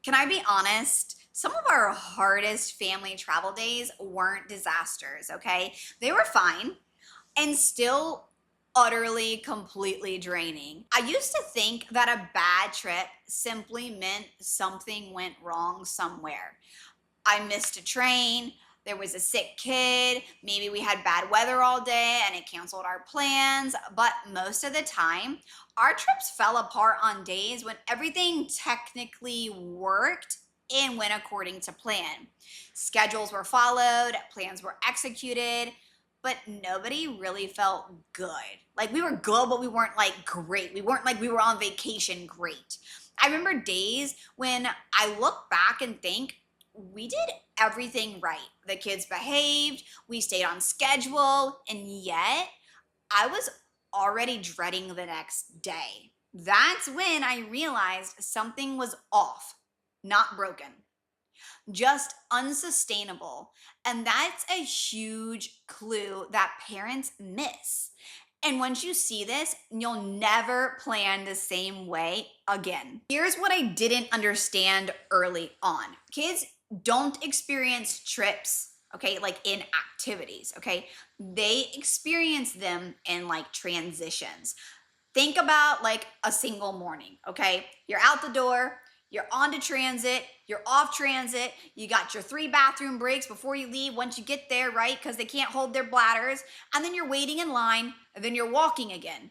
Can I be honest? Some of our hardest family travel days weren't disasters, okay? They were fine and still utterly, completely draining. I used to think that a bad trip simply meant something went wrong somewhere. I missed a train, there was a sick kid, maybe we had bad weather all day and it canceled our plans. But most of the time, our trips fell apart on days when everything technically worked and went according to plan. Schedules were followed, plans were executed, but nobody really felt good. Like we were good, but we weren't like great. We weren't like we were on vacation great. I remember days when I look back and think, we did everything right. The kids behaved, we stayed on schedule, and yet I was already dreading the next day. That's when I realized something was off, not broken, just unsustainable. And that's a huge clue that parents miss. And once you see this, you'll never plan the same way again. Here's what I didn't understand early on: kids don't experience trips, okay, like in activities, okay? They experience them in like transitions. Think about like a single morning, okay? You're out the door, you're onto transit, you're off transit, you got your 3 bathroom breaks before you leave once you get there, right? Because they can't hold their bladders. And then you're waiting in line, and then you're walking again.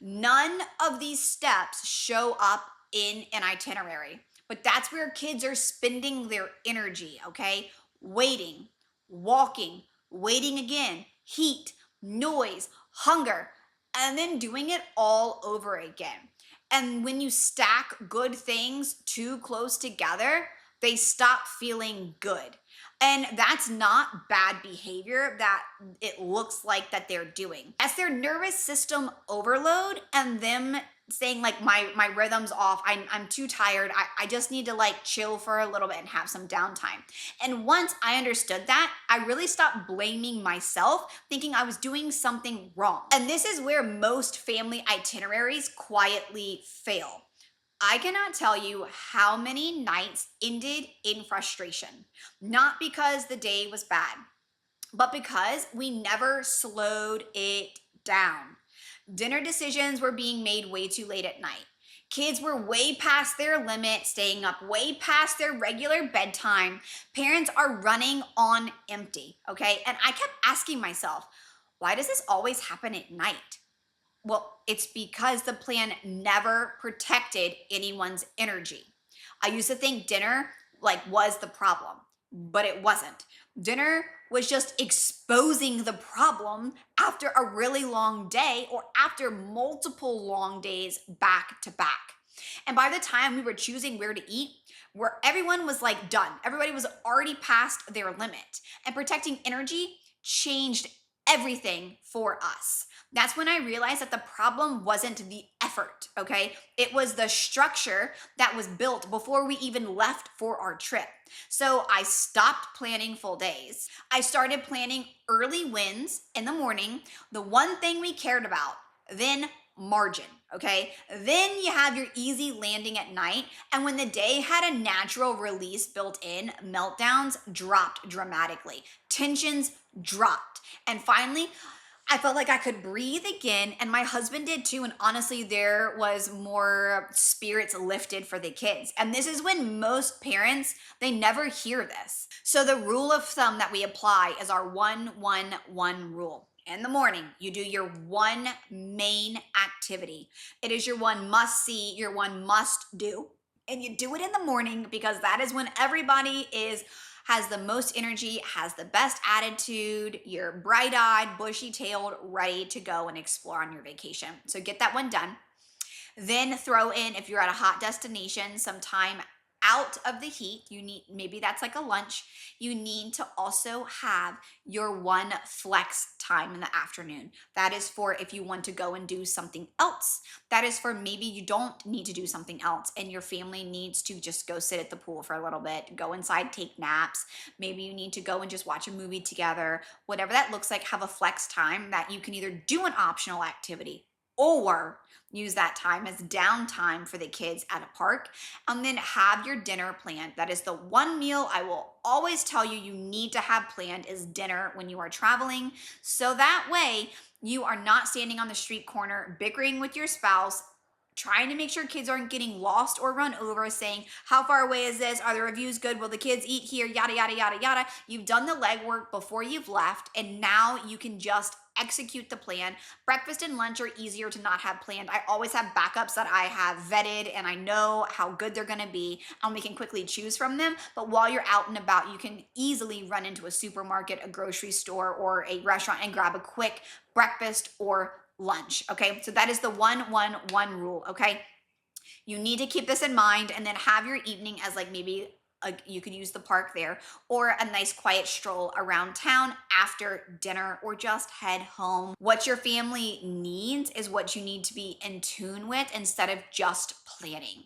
None of these steps show up in an itinerary, but that's where kids are spending their energy, okay? Waiting, walking, waiting again, heat, noise, hunger, and then doing it all over again. And when you stack good things too close together, they stop feeling good. And that's not bad behavior that it looks like that they're doing. As their nervous system overload and them saying like my rhythm's off, I'm too tired, I just need to like chill for a little bit and have some downtime. And once I understood that, I really stopped blaming myself, thinking I was doing something wrong. And this is where most family itineraries quietly fail. I cannot tell you how many nights ended in frustration, not because the day was bad, but because we never slowed it down. Dinner decisions were being made way too late at night. Kids were way past their limit, staying up way past their regular bedtime. Parents are running on empty, okay? And I kept asking myself, why does this always happen at night? Well, it's because the plan never protected anyone's energy. I used to think dinner like was the problem, but it wasn't. Dinner was just exposing the problem after a really long day or after multiple long days back to back. And by the time we were choosing where to eat, where everyone was like done, everybody was already past their limit, and protecting energy changed everything for us. That's when I realized that the problem wasn't the effort, okay? It was the structure that was built before we even left for our trip. So I stopped planning full days. I started planning early wins in the morning, the one thing we cared about, then margin, okay? Then you have your easy landing at night. And when the day had a natural release built in, meltdowns dropped dramatically, tensions dropped. And finally, I felt like I could breathe again, and my husband did too. And honestly, there was more spirits lifted for the kids. And this is when most parents, they never hear this. So the rule of thumb that we apply is our 1-1-1 rule. In the morning, you do your one main activity. It is your one must see, your one must do. And you do it in the morning because that is when everybody has the most energy, has the best attitude, you're bright-eyed, bushy-tailed, ready to go and explore on your vacation. So get that one done. Then throw in, if you're at a hot destination, some time out of the heat. You need, maybe that's like a lunch. You need to also have your one flex time in the afternoon. That is for if you want to go and do something else. That is for maybe you don't need to do something else and your family needs to just go sit at the pool for a little bit, go inside, take naps. Maybe you need to go and just watch a movie together. Whatever that looks like, have a flex time that you can either do an optional activity or use that time as downtime for the kids at a park, and then have your dinner planned. That is the one meal I will always tell you you need to have planned is dinner when you are traveling. So that way you are not standing on the street corner bickering with your spouse, trying to make sure kids aren't getting lost or run over, saying, how far away is this? Are the reviews good? Will the kids eat here? Yada, yada, yada, yada. You've done the legwork before you've left, and now you can just execute the plan. Breakfast and lunch are easier to not have planned. I always have backups that I have vetted and I know how good they're gonna be, and we can quickly choose from them. But while you're out and about, you can easily run into a supermarket, a grocery store, or a restaurant and grab a quick breakfast or lunch. Okay, so that is the 1-1-1 rule. Okay, you need to keep this in mind, and then have your evening as like maybe you could use the park there, or a nice quiet stroll around town after dinner, or just head home. What your family needs is what you need to be in tune with instead of just planning.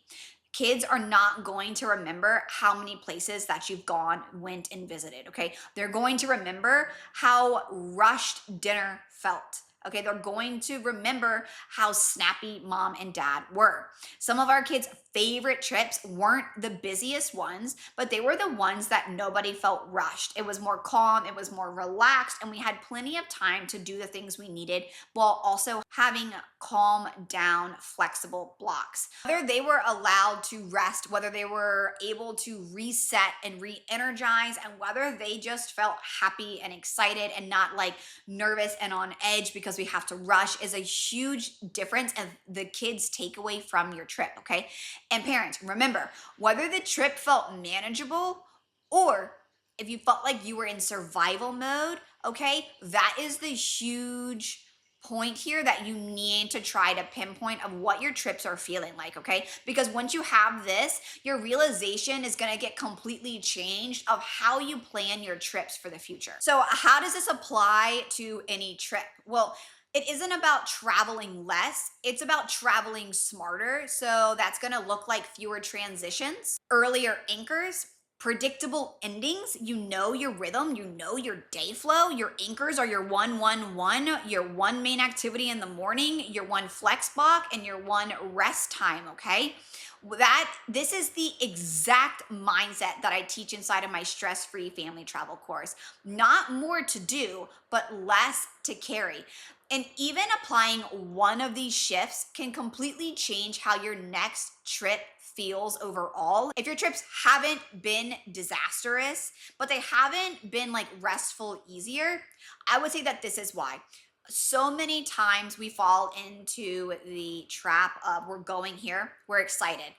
Kids are not going to remember how many places that you've gone, went, and visited. Okay, they're going to remember how rushed dinner felt. Okay, they're going to remember how snappy mom and dad were. Some of our kids' favorite trips weren't the busiest ones, but they were the ones that nobody felt rushed. It was more calm, it was more relaxed, and we had plenty of time to do the things we needed while also having calm down, flexible blocks. Whether they were allowed to rest, whether they were able to reset and re-energize, and whether they just felt happy and excited and not like nervous and on edge because we have to rush, is a huge difference of the kids' takeaway from your trip. Okay, and parents, remember, whether the trip felt manageable or if you felt like you were in survival mode, okay, that is the huge point here that you need to try to pinpoint of what your trips are feeling like. Okay, because once you have this, your realization is going to get completely changed of how you plan your trips for the future. So how does this apply to any trip? Well, it isn't about traveling less, it's about traveling smarter. So that's going to look like fewer transitions, earlier anchors, predictable endings. You know your rhythm, you know your day flow. Your anchors are your 1-1-1, your one main activity in the morning, your one flex block, and your one rest time. Okay, this is the exact mindset that I teach inside of my stress-free family travel course. Not more to do, but less to carry. And even applying one of these shifts can completely change how your next trip feels overall. If your trips haven't been disastrous, but they haven't been like restful, easier, I would say that this is why. So many times we fall into the trap of we're going here, we're excited.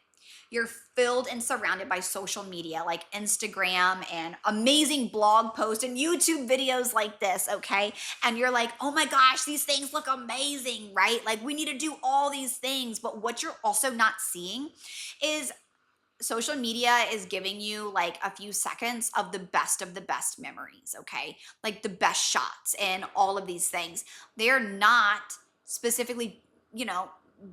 You're filled and surrounded by social media like Instagram and amazing blog posts and YouTube videos like this, okay? And you're like, oh my gosh, these things look amazing, right? Like we need to do all these things. But what you're also not seeing is social media is giving you like a few seconds of the best memories, okay? Like the best shots and all of these things. They're not specifically, you know,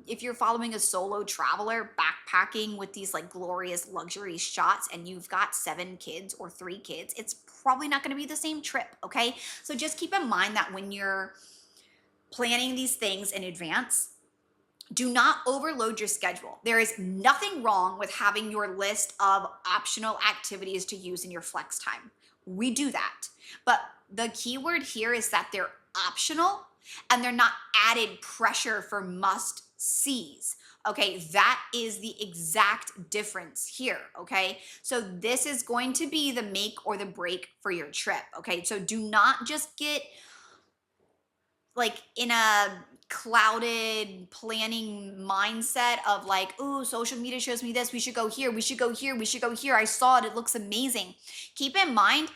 if you're following a solo traveler backpacking with these like glorious luxury shots and you've got 7 kids or 3 kids, it's probably not going to be the same trip, okay? So just keep in mind that when you're planning these things in advance, do not overload your schedule. There is nothing wrong with having your list of optional activities to use in your flex time. We do that. But the key word here is that they're optional and they're not added pressure for must sees. Okay, that is the exact difference here. Okay, so this is going to be the make or the break for your trip. Okay, so do not just get like in a clouded planning mindset of like, ooh, social media shows me this, we should go here, we should go here, we should go here, I saw it, it looks amazing. Keep in mind,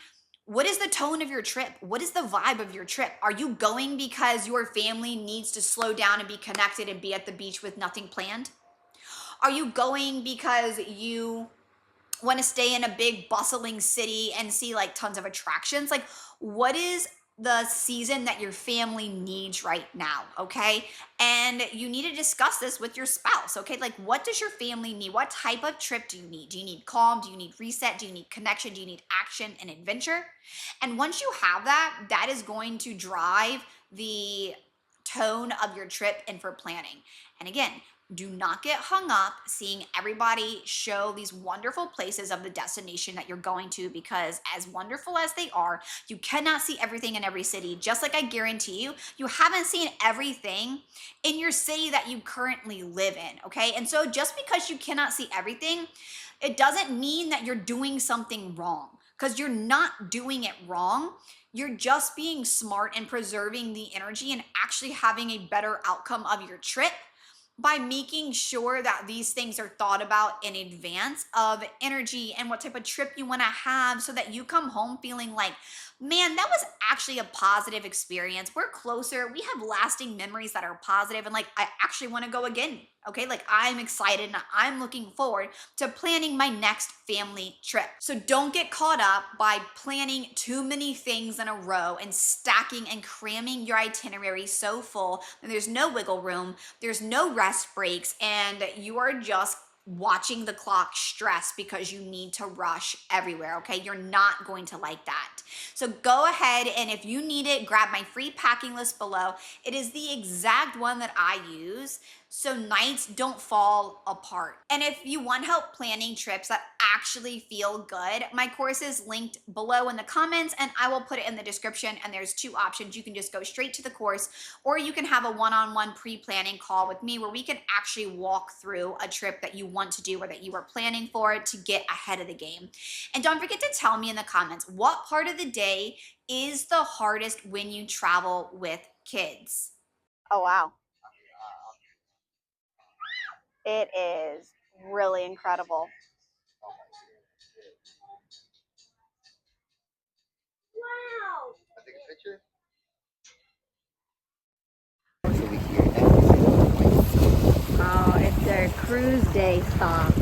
what is the tone of your trip? What is the vibe of your trip? Are you going because your family needs to slow down and be connected and be at the beach with nothing planned? Are you going because you want to stay in a big bustling city and see like tons of attractions? Like, what is the season that your family needs right now? Okay, and you need to discuss this with your spouse. Okay, like what does your family need? What type of trip do you need? Do you need calm? Do you need reset? Do you need connection? Do you need action and adventure? And once you have that, that is going to drive the tone of your trip and for planning. And again, do not get hung up seeing everybody show these wonderful places of the destination that you're going to, because as wonderful as they are, you cannot see everything in every city. Just like I guarantee you, you haven't seen everything in your city that you currently live in, okay? And so just because you cannot see everything, it doesn't mean that you're doing something wrong, because you're not doing it wrong. You're just being smart and preserving the energy and actually having a better outcome of your trip by making sure that these things are thought about in advance of energy and what type of trip you want to have, so that you come home feeling like, man, that was actually a positive experience. We're closer. We have lasting memories that are positive, and like, I actually want to go again. Okay. Like, I'm excited and I'm looking forward to planning my next family trip. So don't get caught up by planning too many things in a row and stacking and cramming your itinerary so full that there's no wiggle room, there's no rest breaks, and you are just watching the clock stress because you need to rush everywhere. Okay, you're not going to like that. So go ahead, and if you need it, grab my free packing list below. It is the exact one that I use, so nights don't fall apart. And if you want help planning trips that actually feel good, my course is linked below in the comments, and I will put it in the description. And there's two options. You can just go straight to the course, or you can have a one-on-one pre-planning call with me where we can actually walk through a trip that you want to do or that you are planning for to get ahead of the game. And don't forget to tell me in the comments, what part of the day is the hardest when you travel with kids? Oh, wow. It is really incredible. Wow. I take a picture. Oh, it's their cruise day stop.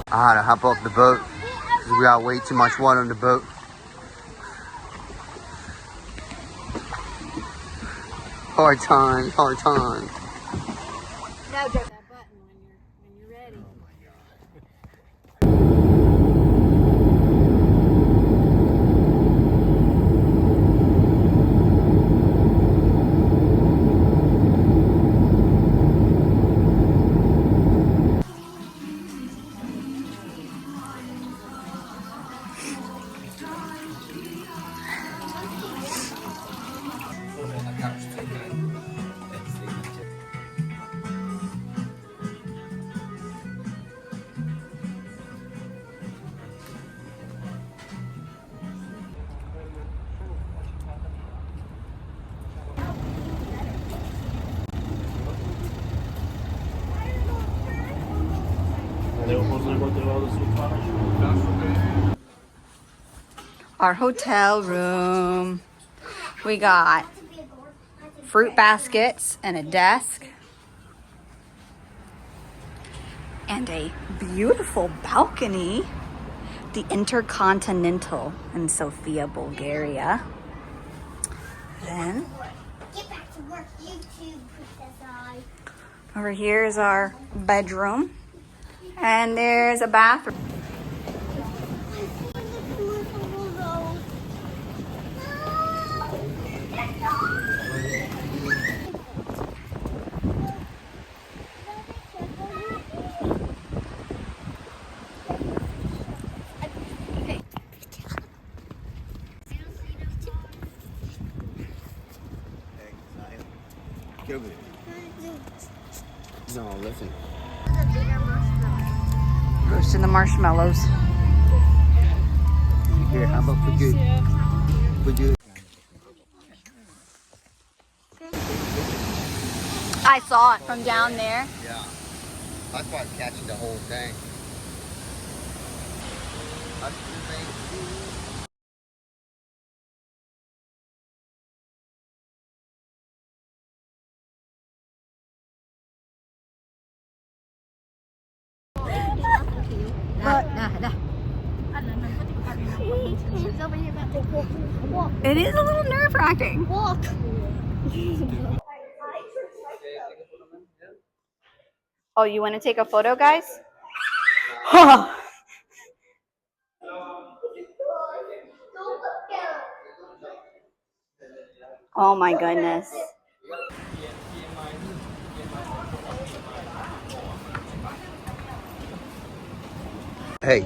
I had to hop off the boat because we got way too much water on the boat. Hard time, hard time. No, Joe. That button when you're ready. Our hotel room. We got fruit baskets and a desk and a beautiful balcony. The Intercontinental in Sofia, Bulgaria. Then Get back to work, YouTube, Princess Eye. over here is our bedroom, and there's a bathroom. Get over there. No, listen. Roasting the marshmallows. Here, how about for good? For good. I saw it from down there. Yeah. That's why I'm catching the whole thing. That's the thing. It is a little nerve-wracking. Walk. Oh, you want to take a photo, guys? Oh my goodness. Hey.